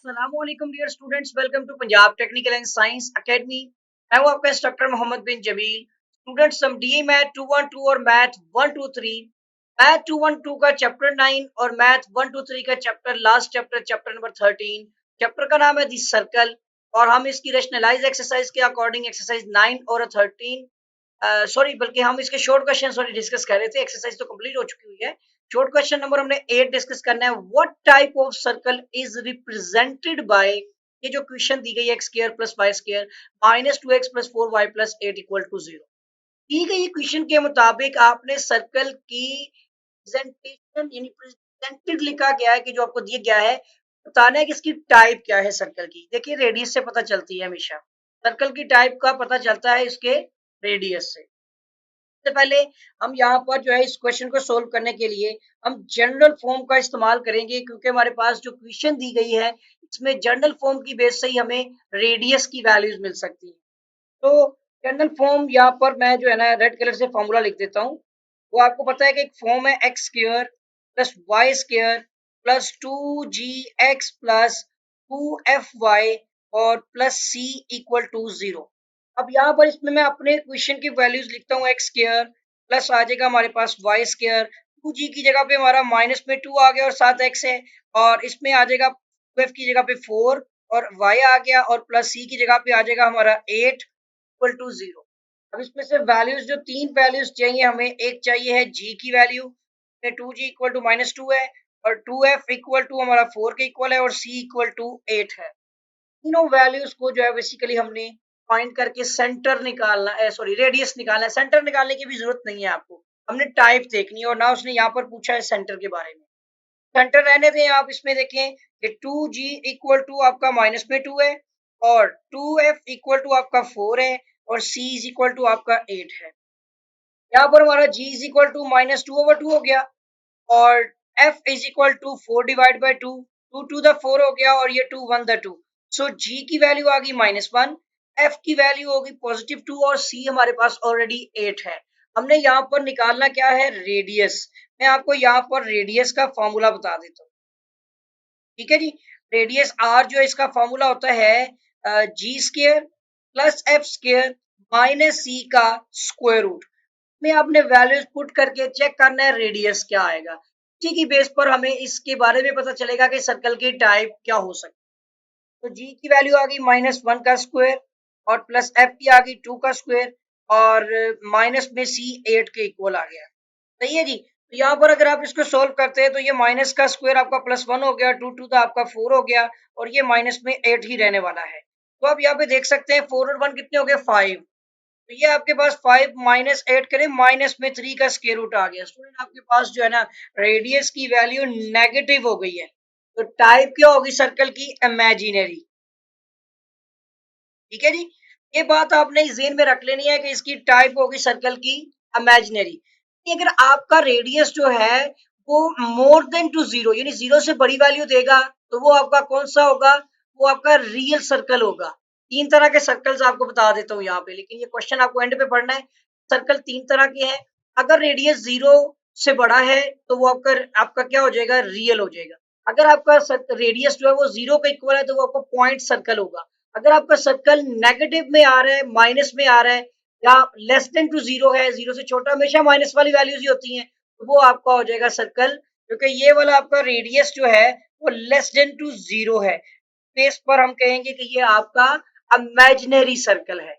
अस्सलामुअलैकुम dear students, welcome to Punjab technical and science academy. मैं हूं आपका इंस्ट्रक्टर मोहम्मद बिन जमील। स्टूडेंट्स, हम डीए मैथ 212 और मैथ 123, मैथ 212 का चैप्टर 9 और मैथ 123 का चैप्टर नंबर 13। चैप्टर का नाम है दी सर्कल और हम इसकी रेशनलाइज एक्सरसाइज के अकॉर्डिंग एक्सरसाइज 9 और 13 बल्कि हम इसके शॉर्ट क्वेश्चन डिस्कस कर रहे थे। एक्सरसाइज तो कंप्लीट हो चुकी हुई है। शॉर्ट क्वेश्चन नंबर हमने 8 डिस्कस करना है। What type of circle is represented by, ये जो क्वेश्चन दी गई है x square plus y square minus 2x plus 4y plus 8 equal to 0। दी गई क्वेश्चन के मुताबिक आपने सर्कल की प्रेजेंटेशन यानी प्रेजेंटेड लिखा गया है कि जो आपको दिया गया है, बताना है कि इसकी टाइप क्या है सर्कल की। देखिए रेडियस से पता चलती है, हमेशा सर्कल की टाइप का पता चलता है इसके रेडियस से। सबसे पहले हम यहाँ पर जो है इस क्वेश्चन को सोल्व करने के लिए हम जनरल फॉर्म का इस्तेमाल करेंगे, क्योंकि हमारे पास जो क्वेश्चन दी गई है इसमें जनरल फॉर्म की बेस से ही हमें रेडियस की वैल्यूज मिल सकती है। तो जनरल फॉर्म यहाँ पर मैं जो है ना रेड कलर से फॉर्मूला लिख देता हूँ। वो आपको पता है कि एक फॉर्म है x square plus y square plus 2gx plus 2fy और प्लस c इक्वल टू 0। अब यहाँ पर इसमें मैं अपने क्वेश्चन की वैल्यूज लिखता हूँ। एक्स स्क्वायर प्लस आ जाएगा हमारे पास वाई स्क्वायर, 2g की जगह पे हमारा माइनस में 2 आ गया और साथ x है, और इसमें आ जाएगा 2f की जगह पे 4 और y आ गया और प्लस c की जगह पे आ जाएगा हमारा 8 इक्वल टू 0। अब इसमें से वैल्यूज जो तीन वैल्यूज चाहिए हमें, एक चाहिए है g की value, 2g equal to minus 2 है और 2f इक्वल टू हमारा 4 के इक्वल है और c इक्वल टू 8 है। तीनों वैल्यूज को जो है बेसिकली हमने फाइंड करके सेंटर निकालना है, सॉरी रेडियस निकालना है। सेंटर निकालने की भी जरूरत नहीं है आपको, हमने टाइप देखनी है और ना उसने यहाँ पर पूछा है सेंटर के बारे में। सेंटर रहने दें आप, इसमें देखें कि 2g इक्वल टू आपका माइनस में 2 है और 2f इक्वल टू आपका 4 है और c इज इक्वल टू आपका 8 है। यहाँ पर हमारा g is equal to minus 2/2 हो गया और f is equal to 4 divide by 2, 2 to the 4 हो गया और ये 2 1 द 2। सो g की वैल्यू आ गई -1, f की वैल्यू होगी +2 और c हमारे पास ऑलरेडी 8 है। हमने यहाँ पर निकालना क्या है, रेडियस। मैं आपको यहाँ पर रेडियस का फॉर्मूला बता देता हूँ, ठीक है जी। रेडियस r जो है इसका फॉर्मूला होता है G square plus F square minus C का स्क्वायर रूट में आपने वैल्यूज पुट करके चेक करना है रेडियस क्या आएगा। इसी की बेस पर हमें इसके बारे में पता चलेगा कि सर्कल की टाइप क्या हो सकती है। तो जी की वैल्यू आ गई -1 का स्क्वायर और प्लस एफ की आ गई 2 का स्क्वायर और माइनस में सी 8 के इक्वल आ गया। सही है जी। तो यहाँ पर अगर आप इसको सोल्व करते हैं तो ये माइनस का स्क्वायर आपका +1 हो गया, 2 टू द आपका 4 हो गया और ये माइनस में 8 ही रहने वाला है। तो आप यहाँ पे देख सकते हैं 4 और 1 कितने हो गए, 5। तो ये आपके पास 5 माइनस 8 करें माइनस में 3 का स्क्वायर रूट आ गया। स्टूडेंट आपके पास जो है ना रेडियस की वैल्यू नेगेटिव हो गई है। तो टाइप क्या होगी सर्कल की, इमेजिनरी। ठीक है जी। ये बात आपने ज़हन में रख लेनी है कि इसकी टाइप होगी सर्कल की इमेजिनरी। अगर आपका रेडियस जो है वो मोर देन टू 0 यानी 0 से बड़ी वैल्यू देगा तो वो आपका कौन सा होगा, वो आपका रियल सर्कल होगा। तीन तरह के सर्कल्स आपको बता देता हूँ यहाँ पे, लेकिन ये क्वेश्चन आपको एंड पे पढ़ना है। सर्कल तीन तरह के हैं। अगर रेडियस 0 से बड़ा है तो वो आपका आपका क्या हो जाएगा, रियल हो जाएगा। अगर आपका रेडियस जो है वो 0 के इक्वल है तो वो आपका पॉइंट सर्कल होगा। अगर आपका सर्कल नेगेटिव में आ रहा है, माइनस में आ रहा है या लेस देन टू 0 है, 0 से छोटा, हमेशा माइनस वाली वैल्यूज ही होती हैं, तो वो आपका हो जाएगा सर्कल, क्योंकि ये वाला आपका रेडियस जो है वो लेस देन टू 0 है। बेस पर हम कहेंगे कि ये आपका इमेजिनरी सर्कल है।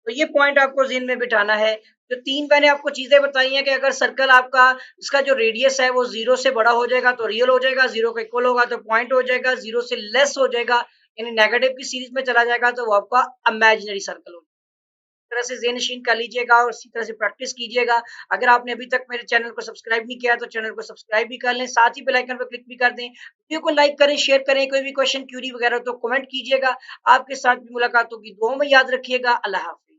तो ये पॉइंट आपको ज़हन में बिठाना है। जो तीन मैंने आपको चीजें बताई हैं कि अगर सर्कल आपका इसका जो रेडियस है वो 0 से बड़ा हो जाएगा तो रियल हो जाएगा, 0 के इक्वल होगा तो पॉइंट हो जाएगा, 0 से लेस हो जाएगा यानी नेगेटिव की सीरीज में चला जाएगा तो वो आपका इमेजिनरी सर्कल होगा। तरह से ज़हन नशीन कर लीजिएगा और इसी तरह से प्रैक्टिस कीजिएगा। अगर आपने अभी तक मेरे चैनल को सब्सक्राइब नहीं किया तो चैनल को सब्सक्राइब भी कर लें, साथ ही बेल आइकन पर क्लिक भी कर दें। वीडियो को लाइक करें, शेयर करें। कोई भी क्वेश्चन क्यूरी वगैरह तो कमेंट कीजिएगा। आपके साथ भी मुलाकात होगी, दुआओं में याद रखिएगा। अल्लाह हाफ़िज़।